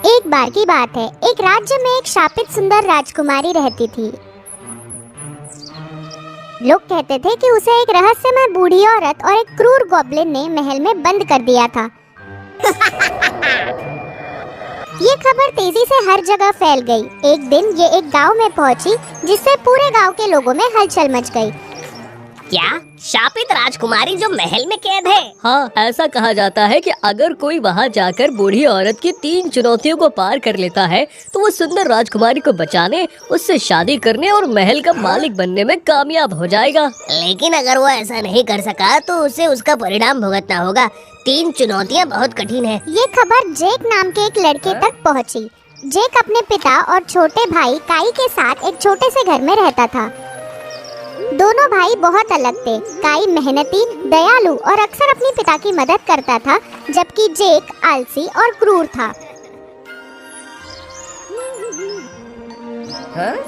एक बार की बात है, एक राज्य में एक शापित सुंदर राजकुमारी रहती थी। लोग कहते थे कि उसे एक रहस्यमय बूढ़ी औरत और एक क्रूर गॉब्लिन ने महल में बंद कर दिया था। ये खबर तेजी से हर जगह फैल गई। एक दिन ये एक गांव में पहुंची, जिससे पूरे गांव के लोगों में हलचल मच गई। क्या शापित राजकुमारी जो महल में कैद है? हाँ, ऐसा कहा जाता है कि अगर कोई वहाँ जाकर बूढ़ी औरत की 3 चुनौतियों को पार कर लेता है तो वो सुंदर राजकुमारी को बचाने, उससे शादी करने और महल का मालिक बनने में कामयाब हो जाएगा। लेकिन अगर वो ऐसा नहीं कर सका तो उसे उसका परिणाम भुगतना होगा। 3 चुनौतियाँ बहुत कठिन है। ये खबर जेक नाम के एक लड़के तक पहुंची। जेक अपने पिता और छोटे भाई काई के साथ एक छोटे से घर में रहता था। दोनों भाई बहुत अलग थे। काई मेहनती, दयालु और अक्सर अपने पिता की मदद करता था, जबकि जेक आलसी और क्रूर था।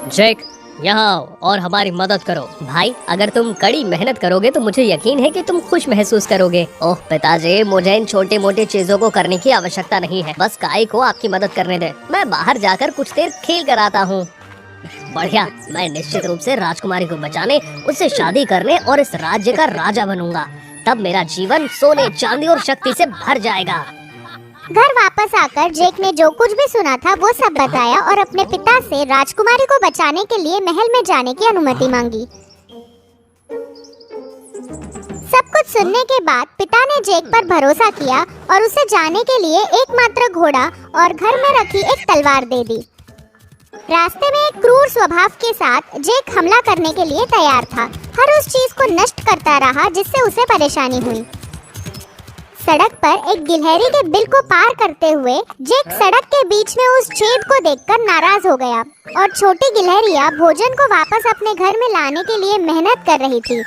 जेक, यहाँ आओ और हमारी मदद करो। भाई, अगर तुम कड़ी मेहनत करोगे तो मुझे यकीन है कि तुम खुश महसूस करोगे। ओह पिताजी, मुझे इन छोटे मोटे चीजों को करने की आवश्यकता नहीं है। बस काई को आपकी मदद करने दे। मैं बाहर जाकर कुछ देर खेल कर आता हूँ। बढ़िया, मैं निश्चित रूप से राजकुमारी को बचाने, उससे शादी करने और इस राज्य का राजा बनूंगा। तब मेरा जीवन सोने, चांदी और शक्ति से भर जाएगा। घर वापस आकर जेक ने जो कुछ भी सुना था वो सब बताया और अपने पिता से राजकुमारी को बचाने के लिए महल में जाने की अनुमति मांगी। सब कुछ सुनने के बाद पिता ने जेक पर भरोसा किया और उसे जाने के लिए एकमात्र घोड़ा और घर में रखी एक तलवार दे दी। रास्ते में एक क्रूर स्वभाव के साथ जेक हमला करने के लिए तैयार था। हर उस चीज को नष्ट करता रहा जिससे उसे परेशानी हुई। सड़क पर एक गिलहरी के बिल को पार करते हुए जेक सड़क के बीच में उस छेद को देखकर नाराज हो गया और छोटी गिलहरियां भोजन को वापस अपने घर में लाने के लिए मेहनत कर रही थी।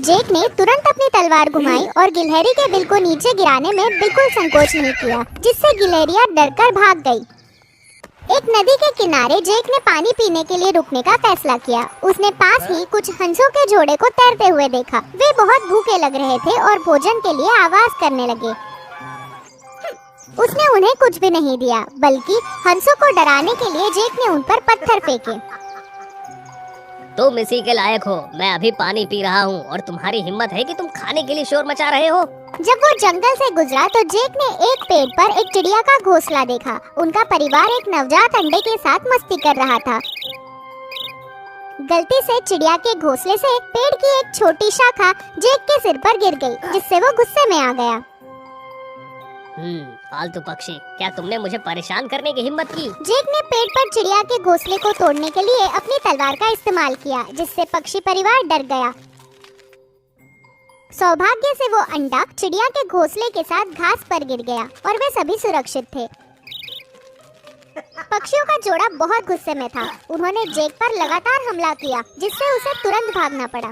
जेक ने तुरंत अपनी तलवार घुमाई और गिलहरी के बिल को नीचे गिराने में बिल्कुल संकोच नहीं किया, जिससे गिलहरियां डरकर भाग गई। एक नदी के किनारे जेक ने पानी पीने के लिए रुकने का फैसला किया। उसने पास ही कुछ हंसों के जोड़े को तैरते हुए देखा। वे बहुत भूखे लग रहे थे और भोजन के लिए आवाज करने लगे। उसने उन्हें कुछ भी नहीं दिया, बल्कि हंसों को डराने के लिए जेक ने उन पर पत्थर फेंके। तुम इसी के लायक हो। मैं अभी पानी पी रहा हूँ और तुम्हारी हिम्मत है कि तुम खाने के लिए शोर मचा रहे हो। जब वो जंगल से गुजरा तो जेक ने एक पेड़ पर एक चिड़िया का घोंसला देखा। उनका परिवार एक नवजात अंडे के साथ मस्ती कर रहा था। गलती से चिड़िया के घोंसले से पेड़ की एक छोटी शाखा जेक के सिर पर गिर गई, जिससे वो गुस्से में आ गया। फालतू पक्षी, क्या तुमने मुझे परेशान करने की हिम्मत की? जेक ने पेड़ पर चिड़िया के घोंसले को तोड़ने के लिए अपनी तलवार का इस्तेमाल किया, जिससे पक्षी परिवार डर गया। सौभाग्य से वो अंडा चिड़िया के घोंसले के साथ घास पर गिर गया और वे सभी सुरक्षित थे। पक्षियों का जोड़ा बहुत गुस्से में था। उन्होंने जेक पर लगातार हमला किया, जिससे उसे तुरंत भागना पड़ा।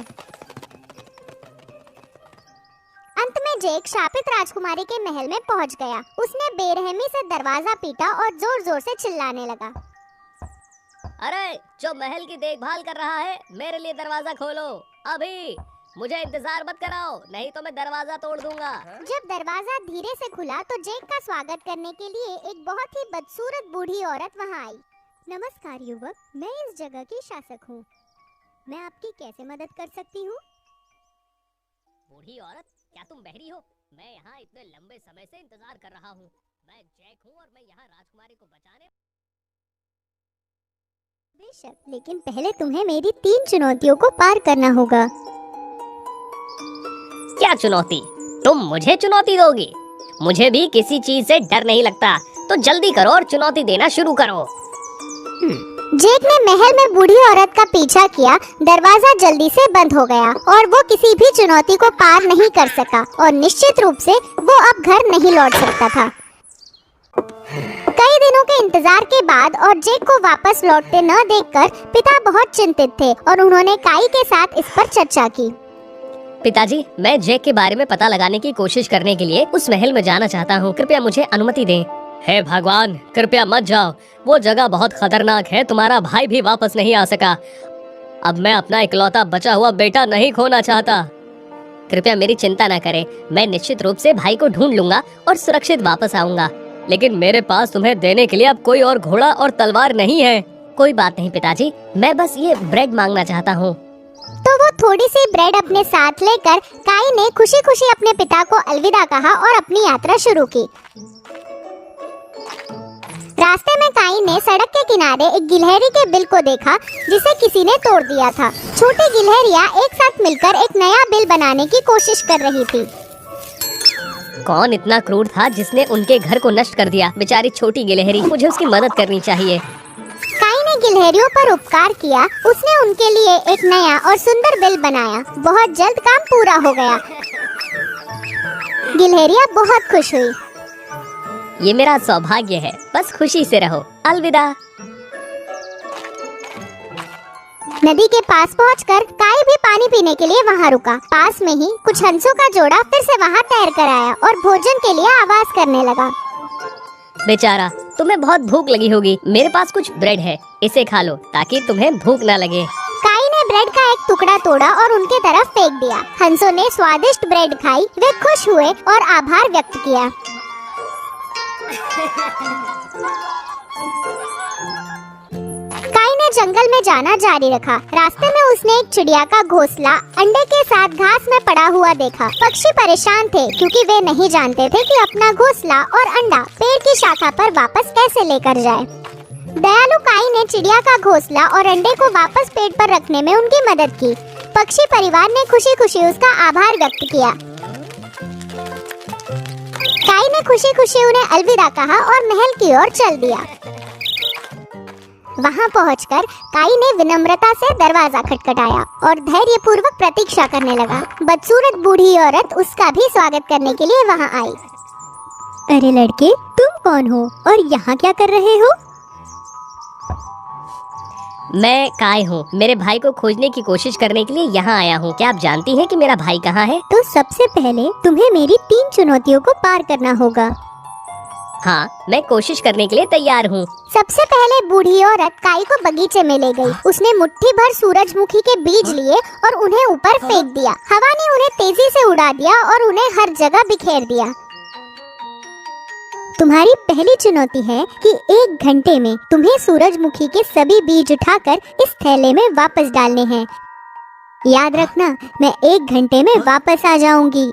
अंत में जेक शापित राजकुमारी के महल में पहुंच गया। उसने बेरहमी से दरवाजा पीटा और जोर जोर से चिल्लाने लगा। अरे, जो महल की देखभाल कर रहा है, मेरे लिए दरवाजा खोलो अभी। मुझे इंतजार मत कराओ, नहीं तो मैं दरवाजा तोड़ दूंगा। जब दरवाजा धीरे से खुला तो जेक का स्वागत करने के लिए एक बहुत ही बदसूरत बूढ़ी औरत वहां आई। नमस्कार युवक, मैं इस जगह की शासक हूँ। मैं आपकी कैसे मदद कर सकती हूँ? बूढ़ी औरत, क्या तुम बहरी हो? मैं यहाँ इतने लंबे समय से इंतजार कर रहा हूँ। मैं जैक हूँ और मैं यहाँ राजकुमारी को बचाने। बेशक, लेकिन पहले तुम्हें मेरी 3 चुनौतियों को पार करना होगा। क्या चुनौती? तुम मुझे चुनौती दोगी? मुझे भी किसी चीज से डर नहीं लगता, तो जल्दी करो और चुनौती देना शुरू करो। जेक ने महल में बूढ़ी औरत का पीछा किया। दरवाजा जल्दी से बंद हो गया और वो किसी भी चुनौती को पार नहीं कर सका और निश्चित रूप से वो अब घर नहीं लौट सकता था। कई दिनों के इंतजार के बाद और जेक को वापस लौटते न देखकर पिता बहुत चिंतित थे और उन्होंने काई के साथ इस पर चर्चा की। पिताजी, मैं जेक के बारे में पता लगाने की कोशिश करने के लिए उस महल में जाना चाहता हूँ। कृपया मुझे अनुमति दें। हे भगवान, कृपया मत जाओ। वो जगह बहुत खतरनाक है। तुम्हारा भाई भी वापस नहीं आ सका। अब मैं अपना इकलौता बचा हुआ बेटा नहीं खोना चाहता। कृपया मेरी चिंता न करें। मैं निश्चित रूप से भाई को ढूंढ लूंगा और सुरक्षित वापस आऊंगा। लेकिन मेरे पास तुम्हें देने के लिए अब कोई और घोड़ा और तलवार नहीं है। कोई बात नहीं पिताजी, मैं बस ये ब्रेड मांगना चाहता हूँ। तो वो थोड़ी सी ब्रेड अपने साथ लेकर काई ने खुशी खुशी अपने पिता को अलविदा कहा और अपनी यात्रा शुरू की। रास्ते में काई ने सड़क के किनारे एक गिलहरी के बिल को देखा जिसे किसी ने तोड़ दिया था। छोटी गिलहरियां एक साथ मिलकर एक नया बिल बनाने की कोशिश कर रही थी। कौन इतना क्रूर था जिसने उनके घर को नष्ट कर दिया? बेचारी छोटी गिलहरी, मुझे उसकी मदद करनी चाहिए। काई ने गिलहरियों पर उपकार किया। उसने उनके लिए एक नया और सुंदर बिल बनाया। बहुत जल्द काम पूरा हो गया। गिलहरियां बहुत खुश हुई। ये मेरा सौभाग्य है, बस खुशी से रहो। अलविदा। नदी के पास पहुंचकर काई भी पानी पीने के लिए वहां रुका। पास में ही कुछ हंसों का जोड़ा फिर से वहां तैर कर आया और भोजन के लिए आवाज करने लगा। बेचारा, तुम्हें बहुत भूख लगी होगी। मेरे पास कुछ ब्रेड है, इसे खा लो ताकि तुम्हें भूख ना लगे। काई ने ब्रेड का एक टुकड़ा तोड़ा और उनके तरफ फेंक दिया। हंसों ने स्वादिष्ट ब्रेड खाई। वे खुश हुए और आभार व्यक्त किया। काई ने जंगल में जाना जारी रखा। रास्ते में उसने एक चिड़िया का घोंसला अंडे के साथ घास में पड़ा हुआ देखा। पक्षी परेशान थे क्योंकि वे नहीं जानते थे कि अपना घोंसला और अंडा पेड़ की शाखा पर वापस कैसे लेकर जाए। दयालु काई ने चिड़िया का घोंसला और अंडे को वापस पेड़ पर रखने में उनकी मदद की। पक्षी परिवार ने खुशी खुशी उसका आभार व्यक्त किया। काई ने खुशी खुशी उन्हें अलविदा कहा और महल की ओर चल दिया। वहां पहुंचकर काई ने विनम्रता से दरवाजा खटखटाया और धैर्यपूर्वक प्रतीक्षा करने लगा। बदसूरत बूढ़ी औरत उसका भी स्वागत करने के लिए वहां आई। अरे लड़के, तुम कौन हो और यहाँ क्या कर रहे हो? मैं काय हूँ। मेरे भाई को खोजने की कोशिश करने के लिए यहाँ आया हूँ। क्या आप जानती हैं कि मेरा भाई कहाँ है? तो सबसे पहले तुम्हें मेरी 3 चुनौतियों को पार करना होगा। हाँ, मैं कोशिश करने के लिए तैयार हूँ। सबसे पहले बूढ़ी औरत काई को बगीचे में ले गई। उसने मुट्ठी भर सूरजमुखी के बीज लिए और उन्हें ऊपर फेंक दिया। हवा ने उन्हें तेजी से उड़ा दिया और उन्हें हर जगह बिखेर दिया। तुम्हारी पहली चुनौती है कि 1 घंटे में तुम्हें सूरजमुखी के सभी बीज उठाकर इस थैले में वापस डालने हैं। याद रखना, मैं 1 घंटे में वापस आ जाऊंगी।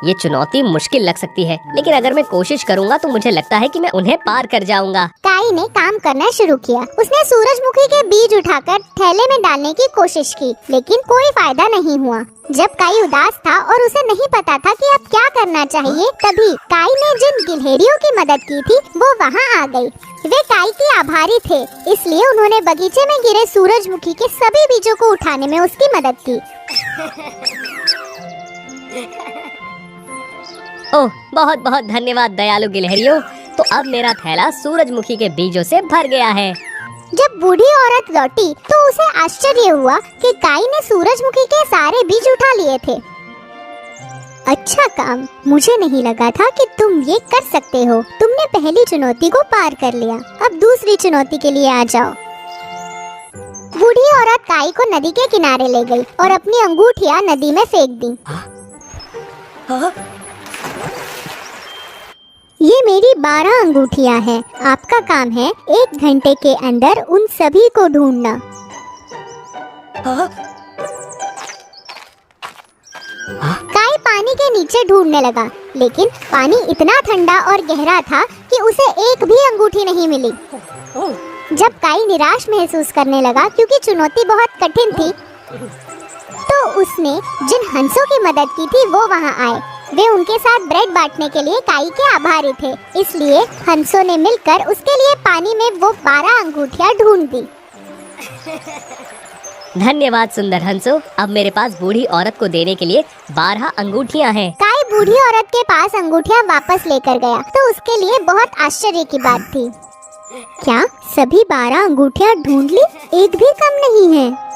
ये चुनौती मुश्किल लग सकती है, लेकिन अगर मैं कोशिश करूंगा तो मुझे लगता है कि मैं उन्हें पार कर जाऊंगा। काई ने काम करना शुरू किया। उसने सूरजमुखी के बीज उठाकर थैले में डालने की कोशिश की, लेकिन कोई फायदा नहीं हुआ। जब काई उदास था और उसे नहीं पता था कि अब क्या करना चाहिए, तभी काई ने जिन गिलहरियों की मदद की थी वो वहाँ आ गई। वे काई की आभारी थे, इसलिए उन्होंने बगीचे में गिरे सूरजमुखी के सभी बीजों को उठाने में उसकी मदद की। ओह, बहुत बहुत धन्यवाद दयालु गिलहरियों। तो अब मेरा थैला सूरजमुखी के बीजों से भर गया है। जब बूढ़ी औरत लौटी तो उसे आश्चर्य हुआ कि काई ने सूरजमुखी के सारे बीज उठा लिए थे। अच्छा काम, मुझे नहीं लगा था कि तुम ये कर सकते हो। तुमने पहली चुनौती को पार कर लिया। अब दूसरी चुनौती के लिए आ जाओ। बूढ़ी औरत काई को नदी के किनारे ले गई और अपनी अंगूठियां नदी में फेंक दी। ये मेरी 12 अंगूठियां हैं। आपका काम है 1 घंटे के अंदर उन सभी को ढूंढना। काई पानी के नीचे ढूंढने लगा, लेकिन पानी इतना ठंडा और गहरा था कि उसे एक भी अंगूठी नहीं मिली। जब काई निराश महसूस करने लगा क्योंकि चुनौती बहुत कठिन थी, तो उसने जिन हंसों की मदद की थी वो वहां आए। वे उनके साथ ब्रेड बांटने के लिए काई के आभारी थे, इसलिए हंसों ने मिलकर उसके लिए पानी में वो 12 अंगूठियां ढूंढ दी। धन्यवाद सुंदर हंसो। अब मेरे पास बूढ़ी औरत को देने के लिए 12 अंगूठियां हैं। काई बूढ़ी औरत के पास अंगूठियां वापस लेकर गया तो उसके लिए बहुत आश्चर्य की बात थी। क्या सभी 12 अंगूठियां ढूंढ ली? एक भी कम नहीं है।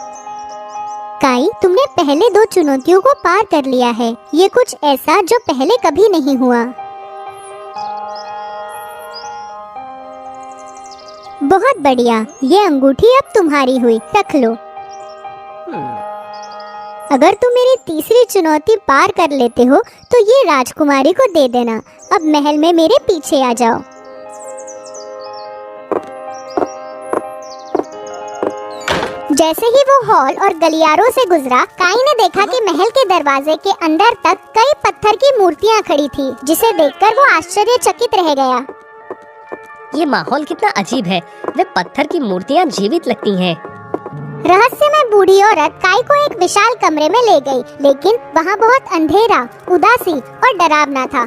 काई, तुमने पहले 2 चुनौतियों को पार कर लिया है। ये कुछ ऐसा जो पहले कभी नहीं हुआ। बहुत बढ़िया, ये अंगूठी अब तुम्हारी हुई, रख लो। अगर तुम मेरी तीसरी चुनौती पार कर लेते हो तो ये राजकुमारी को दे देना। अब महल में मेरे पीछे आ जाओ। जैसे ही वो हॉल और गलियारों से गुजरा, काई ने देखा कि महल के दरवाजे के अंदर तक कई पत्थर की मूर्तियां खड़ी थी, जिसे देखकर वो आश्चर्यचकित रह गया। ये माहौल कितना अजीब है, वे पत्थर की मूर्तियाँ जीवित लगती हैं। रहस्य में बूढ़ी औरत काई को एक विशाल कमरे में ले गई, लेकिन वहाँ बहुत अंधेरा, उदासी और डरावना था।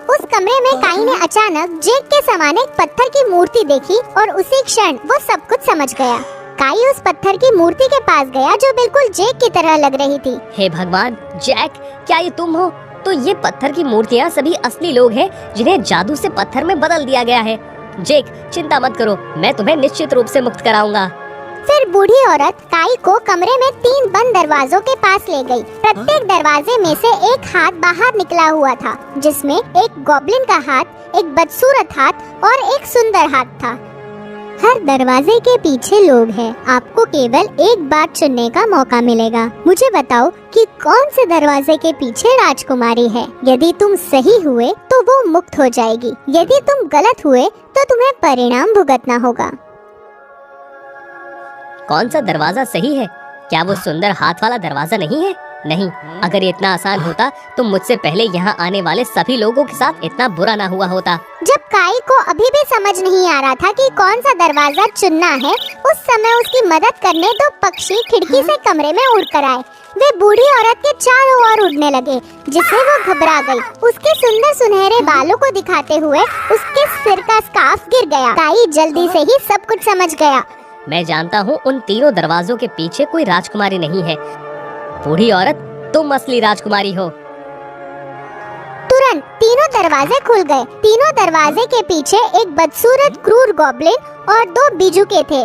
उस कमरे में काई ने अचानक जेक के समान एक पत्थर की मूर्ति देखी और उसी क्षण वो सब कुछ समझ गया। काई उस पत्थर की मूर्ति के पास गया जो बिल्कुल जेक की तरह लग रही थी। हे भगवान, जैक, क्या ये तुम हो? तो ये पत्थर की मूर्तियाँ सभी असली लोग हैं जिन्हें जादू से पत्थर में बदल दिया गया है। जेक, चिंता मत करो, मैं तुम्हें निश्चित रूप से मुक्त कराऊंगा। फिर बूढ़ी औरत काई को कमरे में 3 बंद दरवाजों के पास ले गई। प्रत्येक दरवाजे में से एक हाथ बाहर निकला हुआ था, जिसमें एक गॉब्लिन का हाथ, एक बदसूरत हाथ और एक सुंदर हाथ था। हर दरवाजे के पीछे लोग हैं। आपको केवल एक बार चुनने का मौका मिलेगा। मुझे बताओ कि कौन से दरवाजे के पीछे राजकुमारी है। यदि तुम सही हुए तो वो मुक्त हो जाएगी, यदि तुम गलत हुए तो तुम्हें परिणाम भुगतना होगा। कौन सा दरवाजा सही है? क्या वो सुंदर हाथ वाला दरवाजा नहीं है? नहीं, अगर ये इतना आसान होता तो मुझसे पहले यहाँ आने वाले सभी लोगों के साथ इतना बुरा ना हुआ होता। जब काई को अभी भी समझ नहीं आ रहा था कि कौन सा दरवाजा चुनना है, उस समय उसकी मदद करने 2 पक्षी खिड़की से कमरे में उड़कर आए। वे बूढ़ी औरत के चारों ओर उड़ने लगे, जिससे वो घबरा गई। उसके सुंदर सुनहरे बालों को दिखाते हुए उसके सिर का स्कार्फ गिर गया। काई जल्दी से ही सब कुछ समझ गया। मैं जानता हूँ उन तीनों दरवाजों के पीछे कोई राजकुमारी नहीं है। बूढ़ी औरत, तुम असली राजकुमारी हो। तुरंत तीनों दरवाजे खुल गए। तीनों दरवाजे के पीछे एक बदसूरत क्रूर गॉब्लिन और 2 बीजुके थे।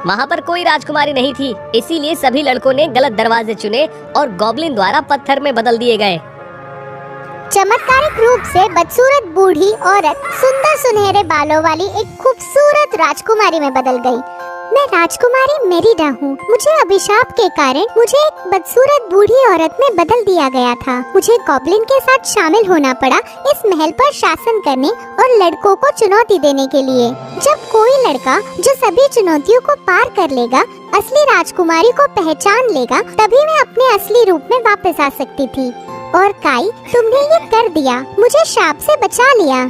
वहाँ पर कोई राजकुमारी नहीं थी, इसीलिए सभी लड़कों ने गलत दरवाजे चुने और गॉब्लिन द्वारा पत्थर में बदल दिए गए। चमत्कारिक रूप से बदसूरत बूढ़ी औरत सुंदर सुनहरे बालों वाली एक खूबसूरत राजकुमारी में बदल गई। मैं राजकुमारी मेरिडा हूँ। मुझे अभिशाप के कारण मुझे एक बदसूरत बूढ़ी औरत में बदल दिया गया था। मुझे गॉब्लिन के साथ शामिल होना पड़ा इस महल पर शासन करने और लड़कों को चुनौती देने के लिए। जब कोई लड़का जो सभी चुनौतियों को पार कर लेगा, असली राजकुमारी को पहचान लेगा, तभी मैं अपने असली रूप में वापस आ सकती थी। और काई, तुमने ये कर दिया, मुझे शाप से बचा लिया।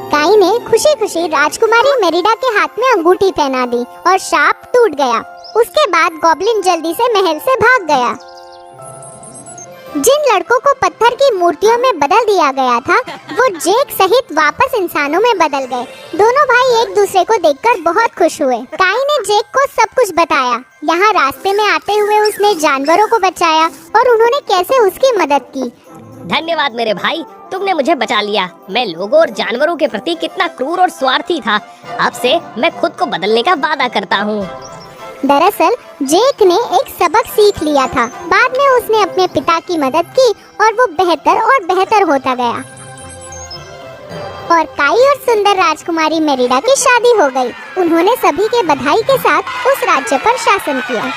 काई ने खुशी खुशी राजकुमारी मेरिडा के हाथ में अंगूठी पहना दी और शाप टूट गया। उसके बाद गॉब्लिन जल्दी से महल से भाग गया। जिन लड़कों को पत्थर की मूर्तियों में बदल दिया गया था, वो जेक सहित वापस इंसानों में बदल गए। दोनों भाई एक दूसरे को देखकर बहुत खुश हुए। काई ने जेक को सब कुछ बताया। यहाँ रास्ते में आते हुए उसने जानवरों को बचाया और उन्होंने कैसे उसकी मदद की। धन्यवाद मेरे भाई, तुमने मुझे बचा लिया। मैं लोगों और जानवरों के प्रति कितना क्रूर और स्वार्थी था। अब से मैं खुद को बदलने का वादा करता हूँ। दरअसल जेक ने एक सबक सीख लिया था। बाद में उसने अपने पिता की मदद की और वो बेहतर और बेहतर होता गया। और काई और सुंदर राजकुमारी मेरिडा की शादी हो गई। उन्होंने सभी के बधाई के साथ उस राज्य पर शासन किया।